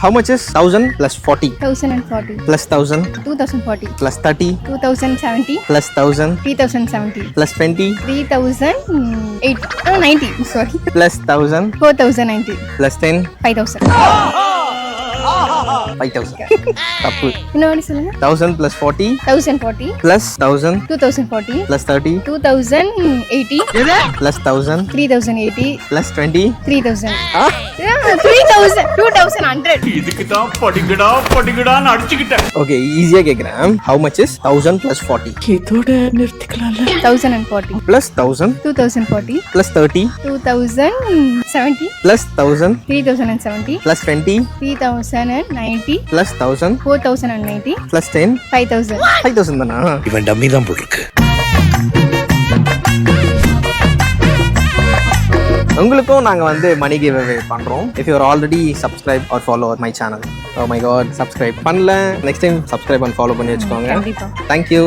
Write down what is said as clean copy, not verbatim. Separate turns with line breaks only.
How much is 1000 plus 40
1040
plus 1000
2040
plus 30
2070
plus 1000
3070
plus 20
3090 sorry
plus 1000
4090
plus 10
5000
5000 தப்பு.
இன்னொரு சொல்லுங்க
1000 plus 40
1040
plus 1000
2040
plus 30
2080
plus 1000
3080
plus 20
3000 3000 2100
இதுக்கு தான் படிக்கடான்னு அடிச்சுக்கிட்டேன்.
Okay ஈஸியா கேக்குறேன். How much is 1000 plus 40
இதோட நிறுத்திக்கலாம்ல.
1040
plus 1000
2040
plus 30
2070
plus 1000
3070
plus 20
3090
plus 1000
4090
plus 10
5000
5000 தானா?
இவன் டம்மி தான் போட்டுருக்கு.
உங்களுக்கும் நாங்க வந்து மணி கிவ் அவே பண்றோம். If you are already subscribed or follow my channel. Oh my god, subscribe பண்ணல, next time subscribe and follow பண்ணி வச்சுக்கோங்க.
கண்டிப்பா.
Thank you.